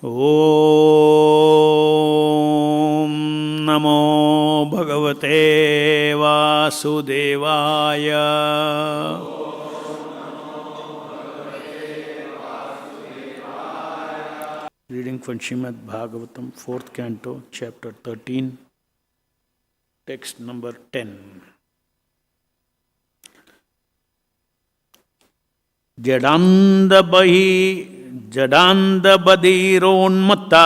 Om Namo Bhagavate Vasudevaya. Reading from Srimad Bhagavatam, 4th Canto, Chapter 13, text number 10. Jadanda Badironmata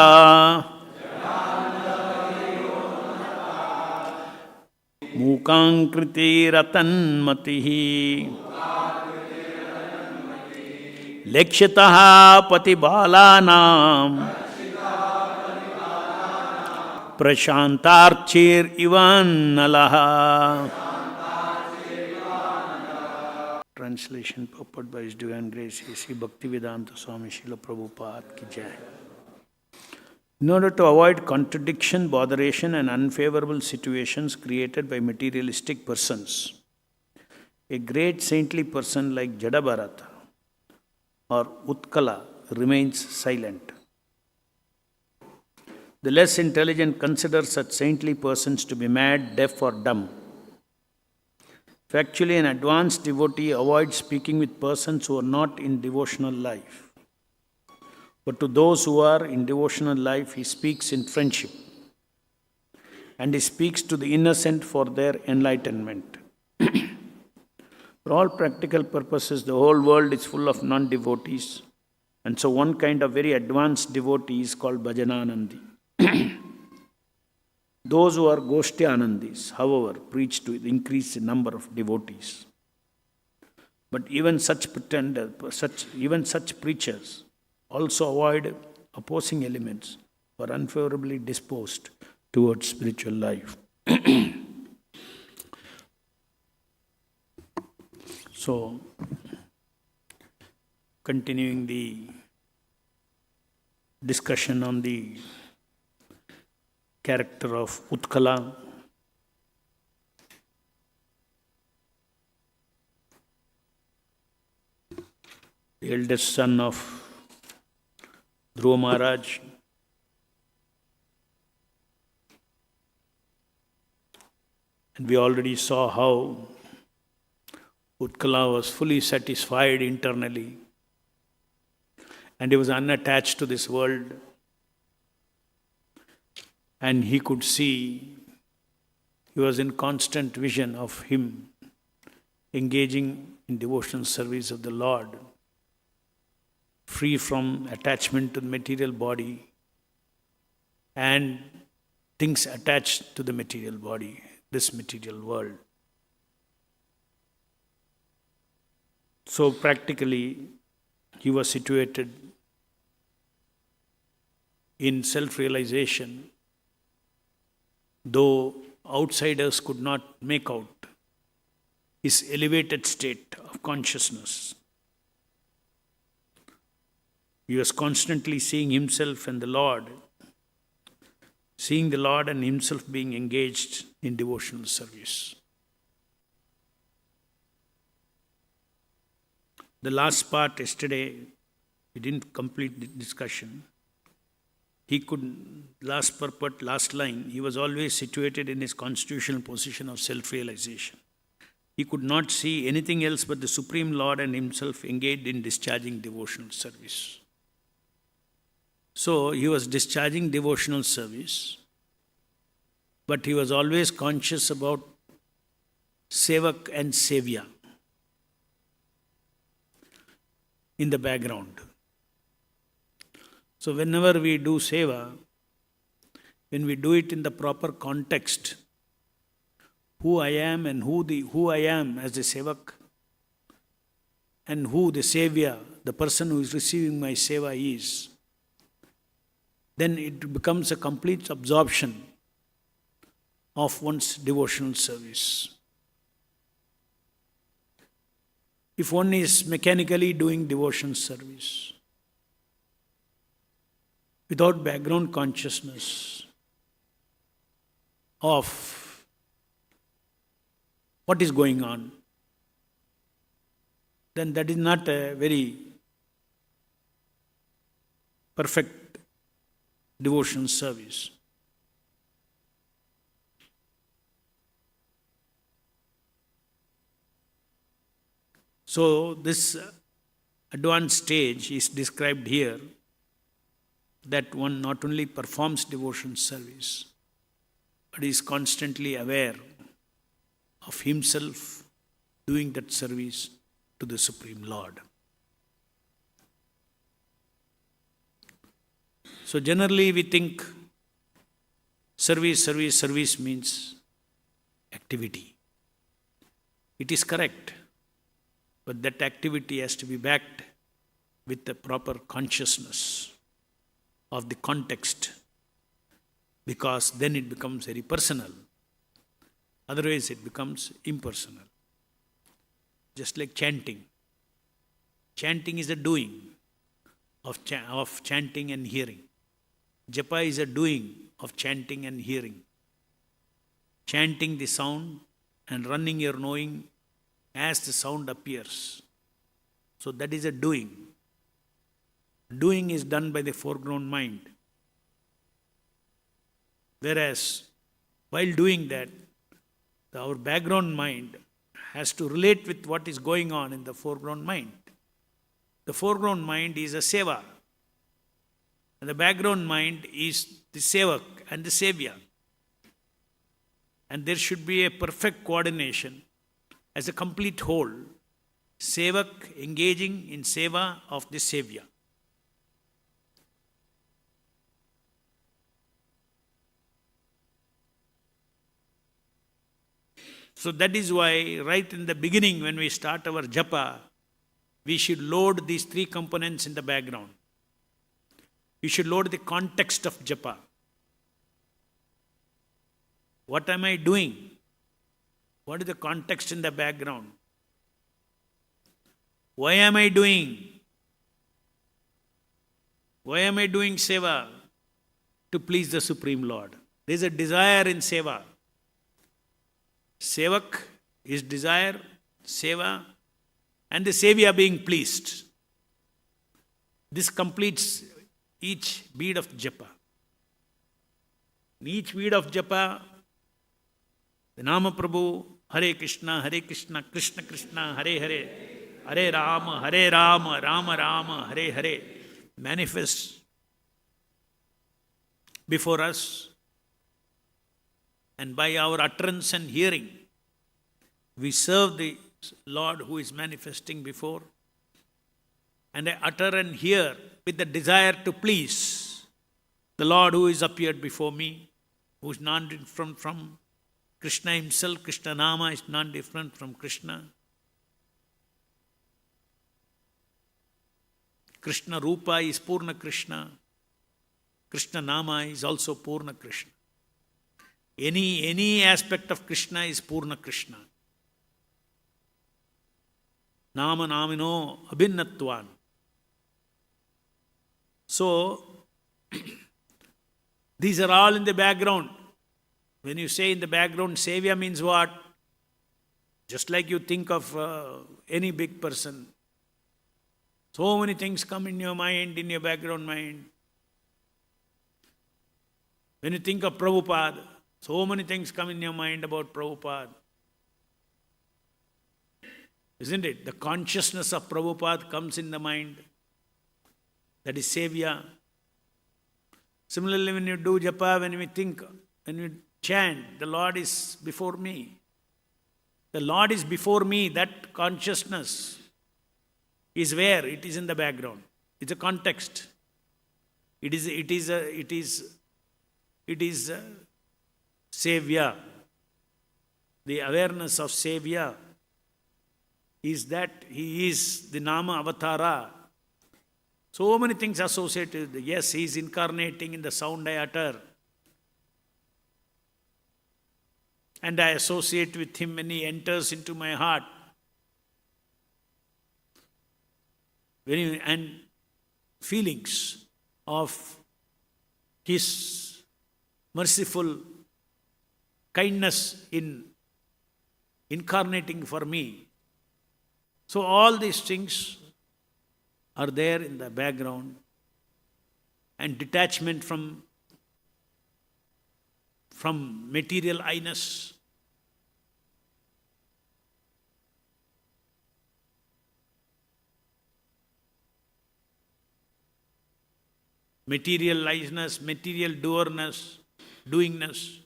Mukankriti Ratanmatihi Lekshitaha Patibalanam Prashantarchir Ivan Nalaha. Translation purport by His Divine Grace, Sri Bhaktivedanta Swami Srila Prabhupada ki jai. In order to avoid contradiction, botheration and unfavorable situations created by materialistic persons, a great saintly person like Jadabharata or Utkala remains silent. The less intelligent consider such saintly persons to be mad, deaf or dumb. Factually, an advanced devotee avoids speaking with persons who are not in devotional life. But to those who are in devotional life, he speaks in friendship. And he speaks to the innocent for their enlightenment. For all practical purposes, the whole world is full of non-devotees. And so one kind of very advanced devotee is called Bhajananandi. Those who are Goshtyanandis, however, preach to increase the number of devotees. But even such preachers also avoid opposing elements or unfavorably disposed towards spiritual life. So, continuing the discussion on the character of Utkala. The eldest son of Dhruva Maharaj. And we already saw how Utkala was fully satisfied internally and he was unattached to this world. And he could see, he was in constant vision of him engaging in devotional service of the Lord, free from attachment to the material body and things attached to the material body, this material world. So practically, he was situated in self-realization, though outsiders could not make out his elevated state of consciousness. He was constantly seeing himself and the Lord, seeing the Lord and himself being engaged in devotional service. The last part yesterday, we didn't complete the discussion. He could, last purport, last line, he was always situated in his constitutional position of self-realization. He could not see anything else but the Supreme Lord and himself engaged in discharging devotional service. So he was discharging devotional service, but he was always conscious about Sevak and Sevya in the background. So whenever we do seva, when we do it in the proper context, who I am and who I am as the sevak, and who the sevya, the person who is receiving my seva is, then it becomes a complete absorption of one's devotional service. If one is mechanically doing devotional service, without background consciousness of what is going on, then that is not a very perfect devotional service. So this advanced stage is described here, that one not only performs devotional service, but is constantly aware of himself doing that service to the Supreme Lord. So generally we think service means activity. It is correct, but that activity has to be backed with the proper consciousness of the context, because then it becomes very personal. Otherwise it becomes impersonal. Just like chanting. Chanting is a doing of chanting and hearing. Japa is a doing of chanting and hearing. Chanting the sound and running your knowing as the sound appears. So that is a doing. Doing is done by the foreground mind. Whereas, while doing that, our background mind has to relate with what is going on in the foreground mind. The foreground mind is a seva. And the background mind is the sevak and the savior. And there should be a perfect coordination as a complete whole. Sevak engaging in seva of the savior. So that is why right in the beginning when we start our japa, we should load these three components in the background. We should load the context of japa. What am I doing? What is the context in the background? Why am I doing? Why am I doing seva? To please the Supreme Lord. There is a desire in seva. Sevak is desire, seva, and the savior being pleased. This completes each bead of japa. In each bead of japa, the Nama Prabhu, Hare Krishna, Krishna Krishna, Hare Hare, Hare Rama, Rama Rama, Hare Hare, manifests before us. And by our utterance and hearing, we serve the Lord who is manifesting before. And I utter and hear with the desire to please the Lord who is appeared before me, who is non-different from Krishna himself. Krishna Nama is non-different from Krishna. Krishna Rupa is Purna Krishna. Krishna Nama is also Purna Krishna. Any aspect of Krishna is Purna Krishna. Nama Namino Abhinnatvan. So, these are all in the background. When you say in the background, Savior means what? Just like you think of any big person. So many things come in your mind, in your background mind. When you think of Prabhupada, so many things come in your mind about Prabhupada. Isn't it? The consciousness of Prabhupada comes in the mind. That is Savior. Similarly, when you do japa, when we think, when we chant, the Lord is before me. The Lord is before me, that consciousness is where? It is in the background. It's a context. It is Savior. The awareness of Savior is that He is the Nama Avatara. So many things associated with it. Yes, He is incarnating in the sound I utter. And I associate with Him when He enters into my heart. And feelings of His merciful kindness in incarnating for me. So all these things are there in the background. And detachment from from material I-ness. Material I-ness, material doerness, doingness.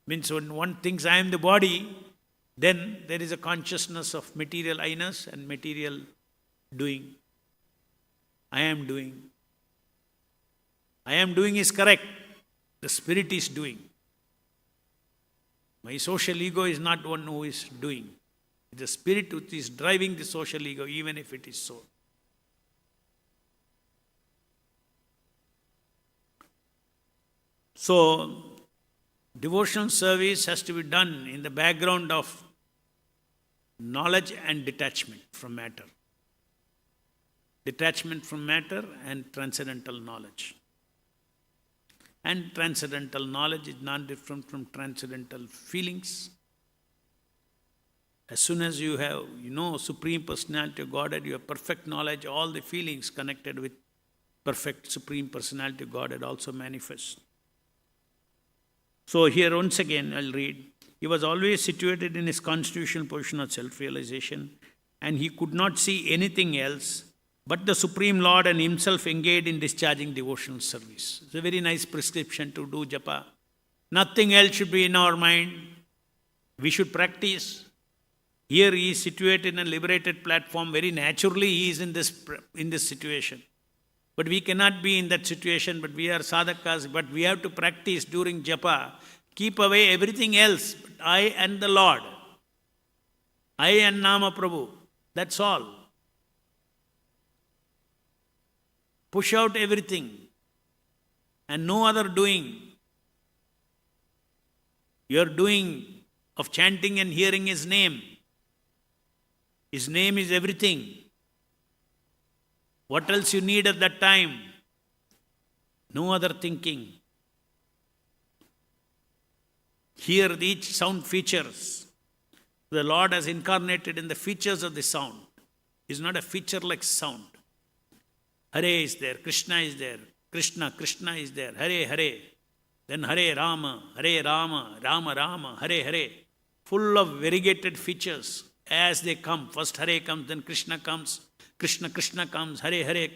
Means when one thinks I am the body, then there is a consciousness of material I-ness and material doing. I am doing. I am doing is correct. The spirit is doing. My social ego is not one who is doing. It's the spirit which is driving the social ego, even if it is so. So, devotional service has to be done in the background of knowledge and detachment from matter. Detachment from matter and transcendental knowledge. And transcendental knowledge is not different from transcendental feelings. As soon as you have, Supreme Personality of Godhead, you have perfect knowledge, all the feelings connected with perfect Supreme Personality of Godhead also manifest. So here once again I'll read. He was always situated in his constitutional position of self-realization, and he could not see anything else but the Supreme Lord and himself engaged in discharging devotional service. It's a very nice prescription to do japa. Nothing else should be in our mind. We should practice. Here he is situated in a liberated platform. Very naturally he is in this situation. But we cannot be in that situation, but we are sadhakas, but we have to practice during japa. Keep away everything else, but I and the Lord. I and Nama Prabhu. That's all. Push out everything and no other doing. Your doing of chanting and hearing His name. His name is everything. What else you need at that time? No other thinking. Hear each sound features. The Lord has incarnated in the features of the sound. It's not a feature like sound. Hare is there, Krishna is there, Krishna is there, Hare Hare. Then Hare Rama, Rama Rama, Hare Hare. Full of variegated features as they come. First Hare comes, then Krishna comes. Krishna comes, Hare Hare.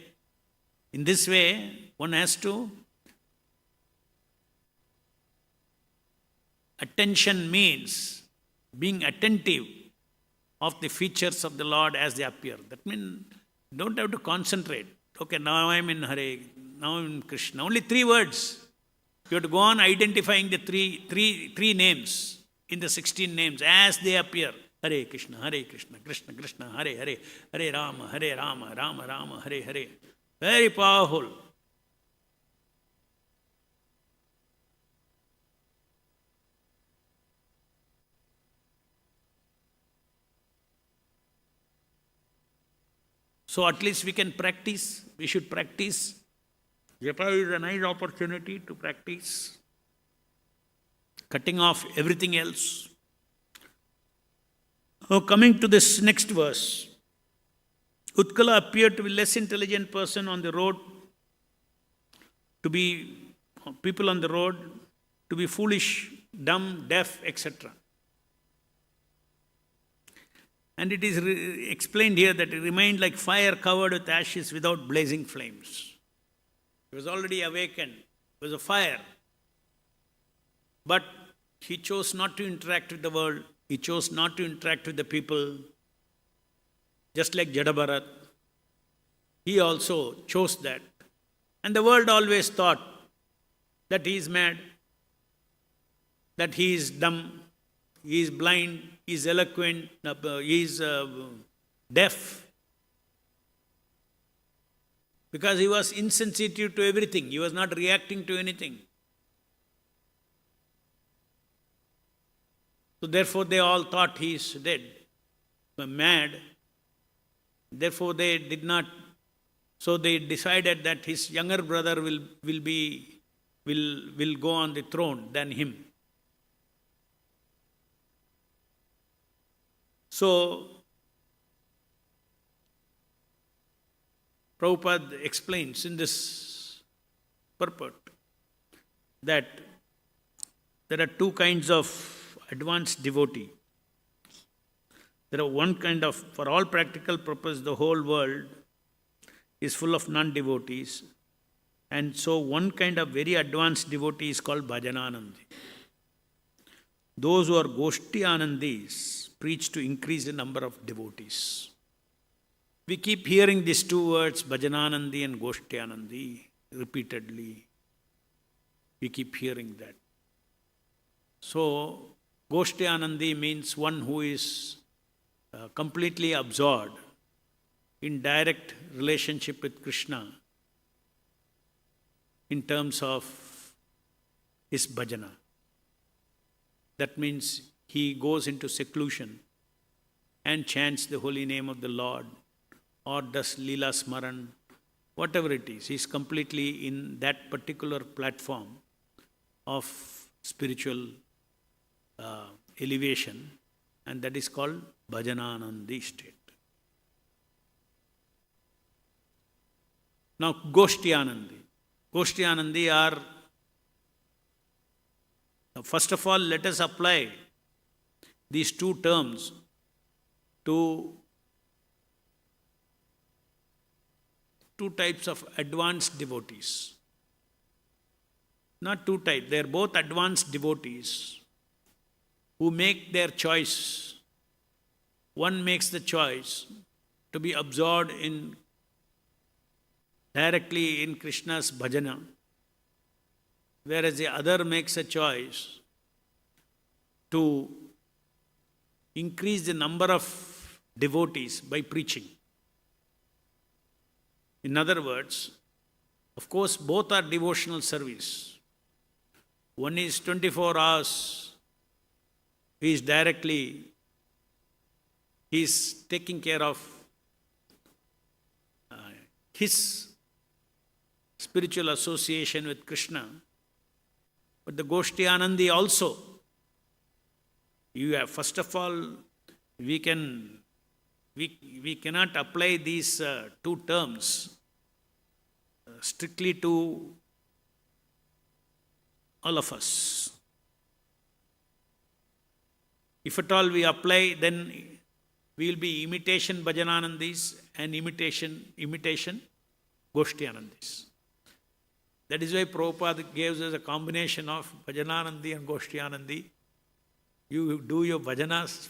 In this way, one has to. Attention means being attentive of the features of the Lord as they appear. That means don't have to concentrate. Okay, now I am in Hare, now I am in Krishna. Only 3 words. You have to go on identifying the three names in the 16 names as they appear. Hare Krishna, Krishna Krishna, Hare Hare, Hare Rama, Rama Rama, Hare Hare. Very powerful. So at least we can practice. We should practice. Japa is a nice opportunity to practice. Cutting off everything else. Now coming to this next verse. Utkala appeared to be less intelligent person on the road, to be people on the road, to be foolish, dumb, deaf, etc. And it is explained here that it remained like fire covered with ashes without blazing flames. He was already awakened. It was a fire. But he chose not to interact with the world. He chose not to interact with the people. Just like Jadabharat. He also chose that. And the world always thought that he is mad, that he is dumb, he is blind, he is eloquent, he is deaf. Because he was insensitive to everything. He was not reacting to anything. So therefore they all thought he is dead, mad. Therefore they did not. So they decided that his younger brother will go on the throne than him. So Prabhupada explains in this purport that there are two kinds of advanced devotee. There are one kind of, for all practical purpose, the whole world is full of non-devotees. And so one kind of very advanced devotee is called Bhajananandi. Those who are Goshti Anandis preach to increase the number of devotees. We keep hearing these two words, Bhajananandi and Goshti Anandi, repeatedly. We keep hearing that. So, Goshti Anandi means one who is completely absorbed in direct relationship with Krishna in terms of his bhajana. That means he goes into seclusion and chants the holy name of the Lord or does Leela Smaran, whatever it is. He is completely in that particular platform of spiritual elevation, and that is called Bhajananandi state. Now, Goshti Anandi. Goshti Anandi are, first of all, let us apply these two terms to two types of advanced devotees. Not two types, they are both advanced devotees who make their choice. One makes the choice to be absorbed directly in Krishna's bhajana, whereas the other makes a choice to increase the number of devotees by preaching. In other words, of course, both are devotional service. One is 24 hours, he is taking care of his spiritual association with Krishna. But the Goshti Anandi also, first of all, we cannot apply these two terms strictly to all of us. If at all we apply, then we will be imitation Bhajananandis and imitation Goshti Anandis. That is why Prabhupada gives us a combination of Bhajananandi and Goshti Anandi. You do your bhajanas,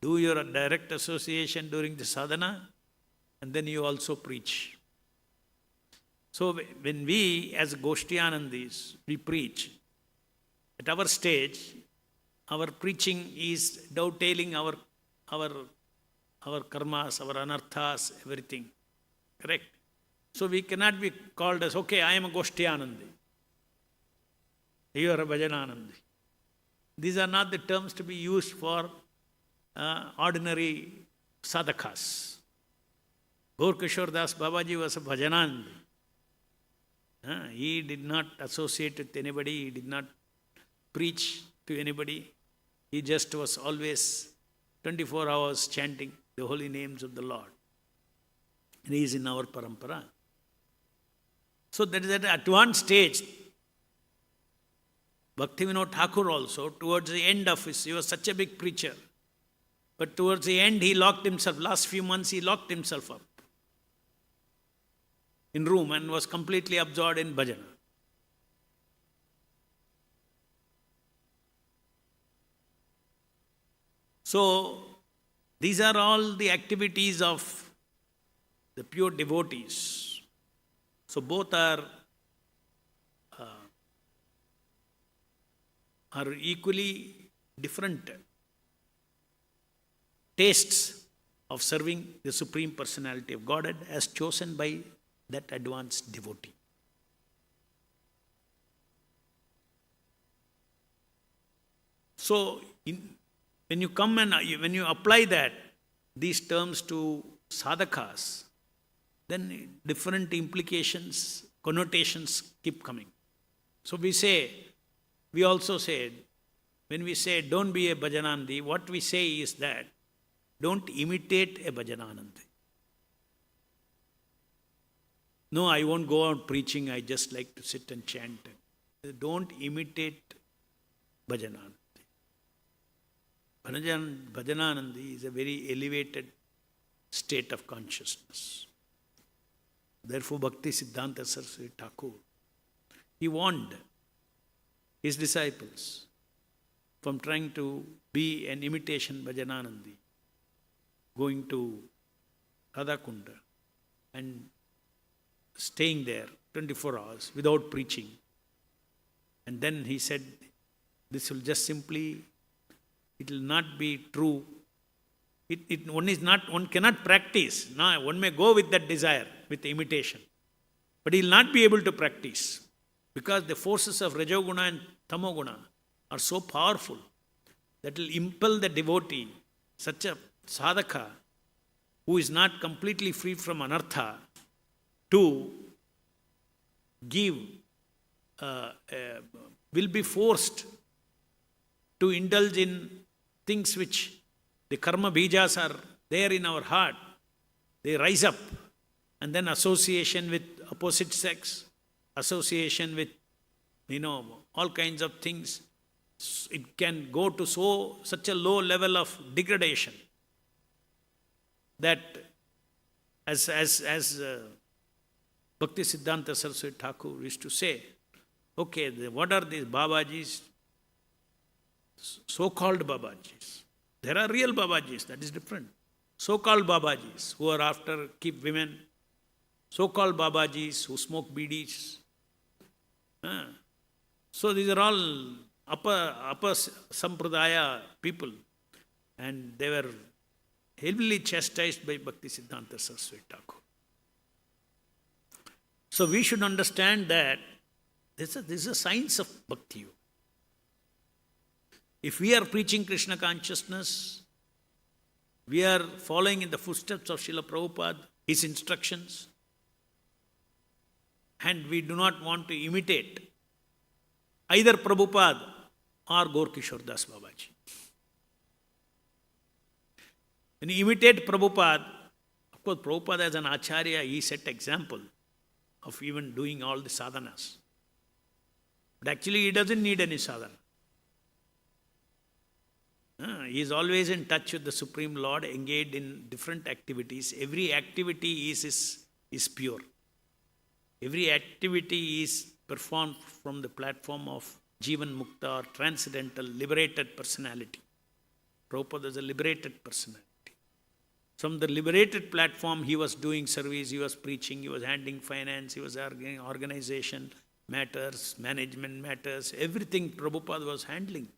do your direct association during the sadhana, and then you also preach. So when we as Goshti Anandis, we preach, at our stage, our preaching is dovetailing our karmas, our anarthas, everything. Correct? So we cannot be called as, okay, I am a Goshti Anandi. You are a Bhajananandi. These are not the terms to be used for ordinary sadhakas. Gaur Kishore Das Babaji was a Bhajananandi. He did not associate with anybody, he did not preach to anybody. He just was always 24 hours chanting the holy names of the Lord. And he is in our parampara. So that is at an advanced stage. Bhaktivedanta Thakur also, towards the end of he was such a big preacher. But towards the end he locked himself, last few months he locked himself up in room and was completely absorbed in bhajana. So, these are all the activities of the pure devotees. So, both are equally different tastes of serving the Supreme Personality of Godhead as chosen by that advanced devotee. So, when you come and when you apply these terms to sadhakas, then different implications, connotations keep coming. So we also say, when we say don't be a Bhajanandi, what we say is that don't imitate a Bhajanandi. No, I won't go out preaching, I just like to sit and chant. don't imitate Bhajananandi. Bhajananandi is a very elevated state of consciousness. Therefore, Bhaktisiddhanta Saraswati Thakur, he warned his disciples from trying to be an imitation Bhajananandi, going to Radhakunda and staying there 24 hours without preaching. And then he said, this will just simply, it will not be true. One cannot practice. Now, one may go with that desire, with imitation. But he will not be able to practice. Because the forces of Rajoguna and Tamoguna are so powerful that will impel the devotee, such a sadhaka, who is not completely free from anartha, to give, will be forced to indulge in things which the karma bijas are there in our heart. They rise up, and then association with opposite sex, association with, all kinds of things. It can go to such a low level of degradation that as Bhaktisiddhanta Saraswati Thakur used to say, okay, what are these Babajis? So-called Babajis. There are real Babajis, that is different. So-called Babajis who are after keep women. So-called Babajis who smoke bidis. So these are all upper sampradaya people. And they were heavily chastised by Bhaktisiddhanta Saraswati Thakur. So we should understand that this is a science of bhakti. If we are preaching Krishna consciousness, we are following in the footsteps of Srila Prabhupada, his instructions, and we do not want to imitate either Prabhupada or Gaur Kishore Das Babaji. When you imitate Prabhupada, of course Prabhupada as an acharya, he set example of even doing all the sadhanas. But actually he doesn't need any sadhana. He is always in touch with the Supreme Lord, engaged in different activities. Every activity is pure. Every activity is performed from the platform of Jivan Mukta or transcendental, liberated personality. Prabhupada is a liberated personality. From the liberated platform, he was doing service, he was preaching, he was handling finance, he was organization matters, management matters, everything Prabhupada was handling.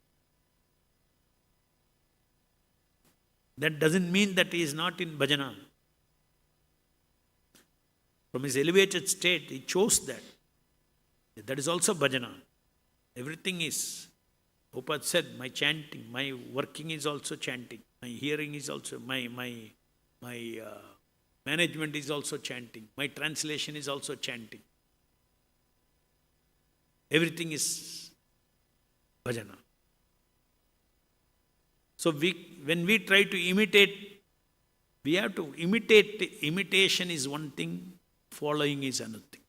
That doesn't mean that he is not in bhajana. From his elevated state, he chose that. That is also bhajana. Everything is, Prabhupada said, my chanting, my working is also chanting, my hearing is also, my management is also chanting, my translation is also chanting. Everything is bhajana. So when we try to imitate, we have to imitate. Imitation is one thing, following is another thing.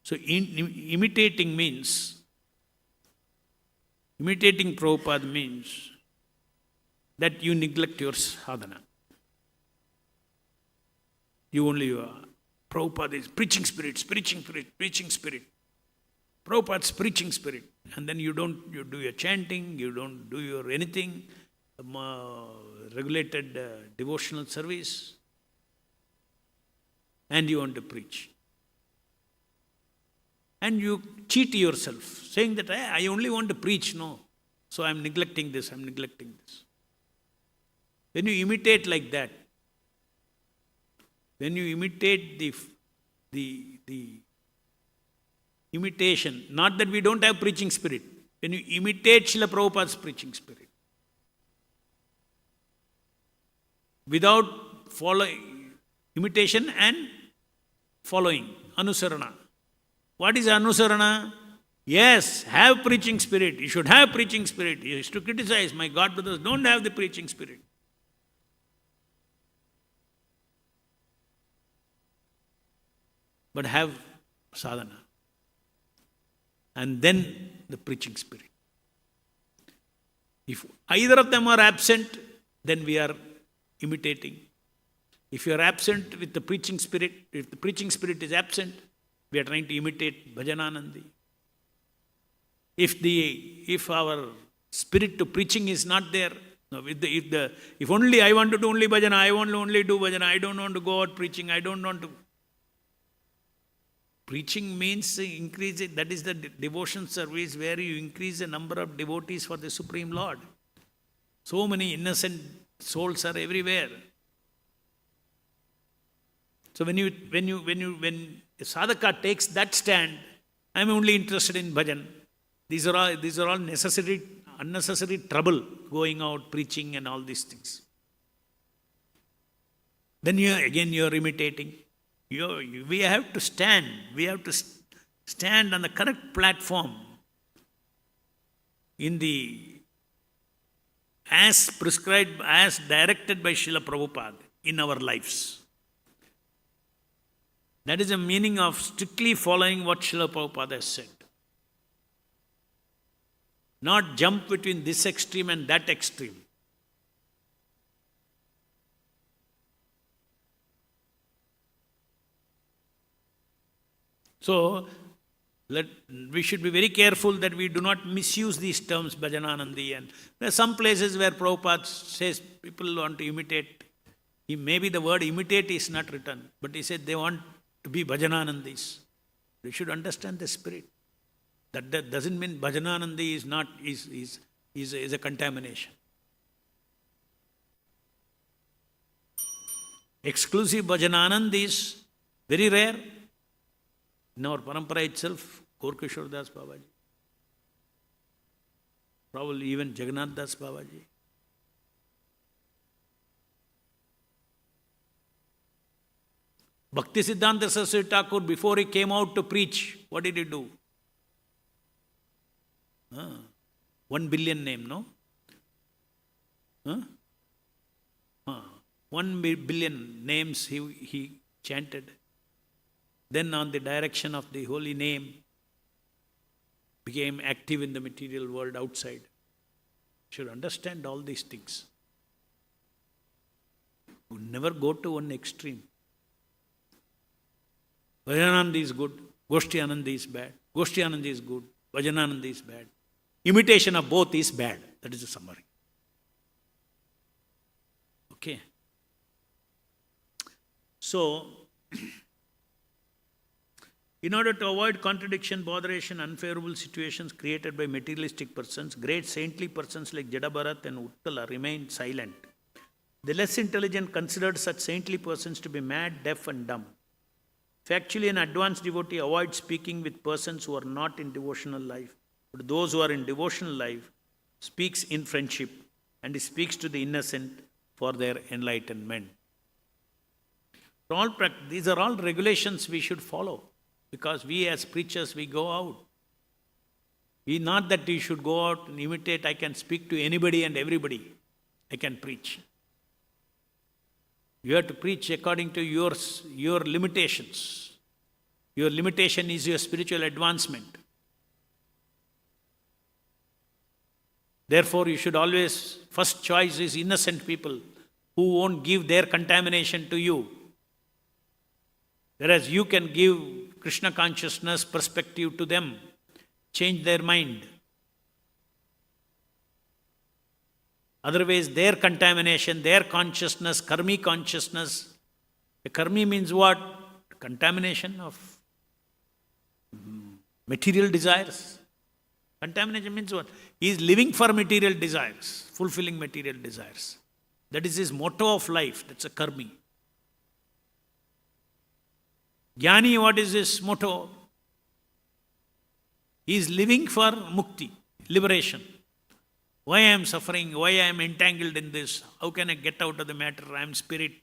So imitating Prabhupada means that you neglect your sadhana. You only Prabhupada is preaching spirit. Prabhupada's preaching spirit. And then you do your chanting, you don't do your anything, regulated devotional service, and you want to preach. And you cheat yourself, saying that I only want to preach, no. So I'm neglecting this. When you imitate like that, when you imitate the imitation, not that we don't have preaching spirit, when you imitate Srila Prabhupada's preaching spirit, without following, imitation and following, anusarana. What is anusarana? Yes, have preaching spirit. You should have preaching spirit. You used to criticize, my God brothers don't have the preaching spirit. But have sadhana. And then the preaching spirit. If either of them are absent, then we are imitating. If you are absent with the preaching spirit, if the preaching spirit is absent, we are trying to imitate Bhajananandi. If our spirit to preaching is not there, no, if only I want to do only bhajana, I want to only do bhajana, I don't want to go out preaching, I don't want to. Preaching means increase it, that is the devotion service where you increase the number of devotees for the Supreme Lord. So many innocent souls are everywhere. So when a sadhaka takes that stand, I am only interested in bhajan. These are all unnecessary trouble, going out, preaching and all these things. Then you are imitating. We have to stand. We have to stand on the correct platform as prescribed, as directed by Srila Prabhupada in our lives. That is the meaning of strictly following what Srila Prabhupada has said. Not jump between this extreme and that extreme. So, we should be very careful that we do not misuse these terms, Bhajananandi. And there are some places where Prabhupada says people want to imitate. Maybe the word imitate is not written, but he said they want to be Bhajananandis. We should understand the spirit. That doesn't mean Bhajananandi is a contamination. Exclusive Bhajananandi is very rare. In our parampara itself, Gaur-Kishore Das Babaji, probably even Jagannath Das Babaji. Bhaktisiddhanta Saraswati Thakur, before he came out to preach, what did he do? 1 billion name, no? 1 billion names he chanted. Then on the direction of the holy name, became active in the material world outside. Should understand all these things. We never go to one extreme. Bhajananandi is good, Goshtianandi is bad. Goshtianandi is good, Bhajananandi is bad. Imitation of both is bad. That is the summary. Okay. So, in order to avoid contradiction, botheration, unfavorable situations created by materialistic persons, great saintly persons like Jadabharat and Utkala remained silent. The less intelligent considered such saintly persons to be mad, deaf and dumb. Factually, an advanced devotee avoids speaking with persons who are not in devotional life. But those who are in devotional life speaks in friendship and he speaks to the innocent for their enlightenment. These are all regulations we should follow. Because we as preachers, we go out. Not that you should go out and imitate, I can speak to anybody and everybody. I can preach. You have to preach according to your limitations. Your limitation is your spiritual advancement. Therefore, you should always, first choice is innocent people who won't give their contamination to you. Whereas you can give Krishna consciousness perspective to them, change their mind. Otherwise, their contamination, their consciousness, karmi consciousness. A karmi means what? Contamination of material desires. Contamination means what? He is living for material desires, fulfilling material desires. That is his motto of life. That's a karmi. Jnani, what is his motto? He is living for mukti, liberation. Why I am suffering? Why I am entangled in this? How can I get out of the matter? I am spirit.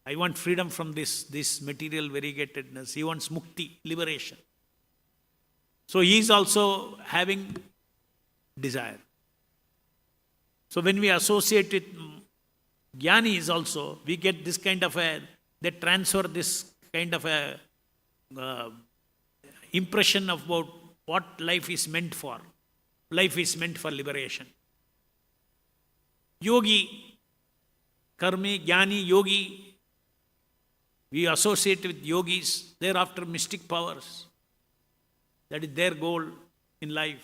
I want freedom from this material variegatedness. He wants mukti, liberation. So he is also having desire. So when we associate with Jnanis also, we get this kind of they transfer this kind of impression about what life is meant for. Life is meant for liberation. Yogi, karmi, jnani, yogi, we associate with yogis, they're after mystic powers. That is their goal in life.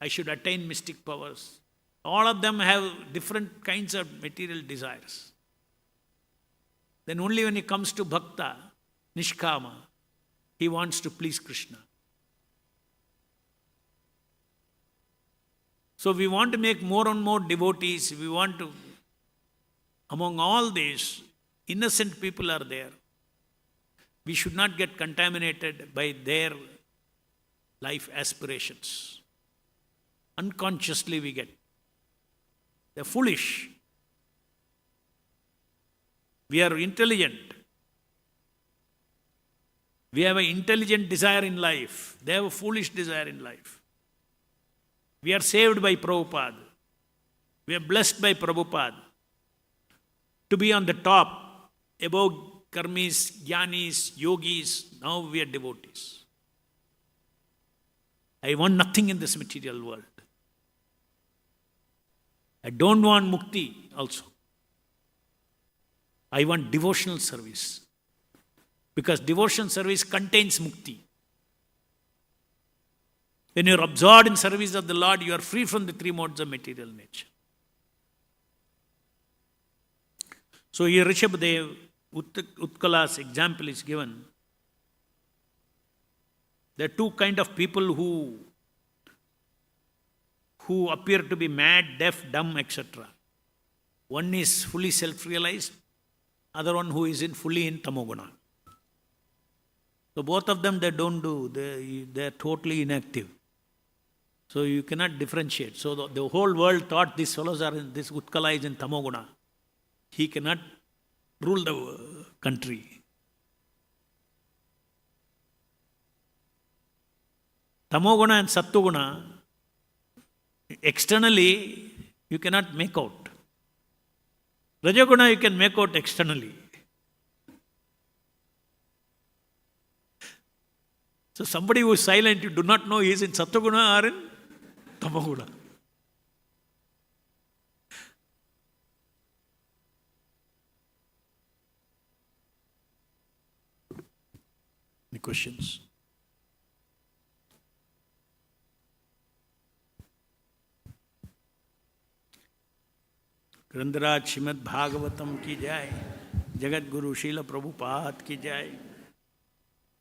I should attain mystic powers. All of them have different kinds of material desires. Then only when it comes to bhakta, nishkama, he wants to please Krishna. So we want to make more and more devotees. We want to, among all these, innocent people are there. We should not get contaminated by their life aspirations. Unconsciously we get. They're foolish. We are intelligent. We have an intelligent desire in life. They have a foolish desire in life. We are saved by Prabhupada. We are blessed by Prabhupada to be on the top, above karmis, jnanis, yogis. Now we are devotees. I want nothing in this material world. I don't want mukti also. I want devotional service. Because devotional service contains mukti. When you are absorbed in service of the Lord, you are free from the three modes of material nature. So here Rishabhadev, Utkala's example is given. There are two kinds of people who appear to be mad, deaf, dumb, etc. One is fully self-realized, other one who is fully in tamoguna. So both of them they don't do, they are totally inactive. So you cannot differentiate. So the whole world thought these fellows are in, this Utkala is in tamoguna. He cannot rule the country. Tamoguna and Sattoguna, externally you cannot make out. Rajaguna you can make out externally. So somebody who is silent, you do not know he is in Sattoguna or in Tamoguna. Any questions? ग्रंथराज Shrimad Bhagavatam की जय, जगत गुरु श्रील प्रभुपाद की जय।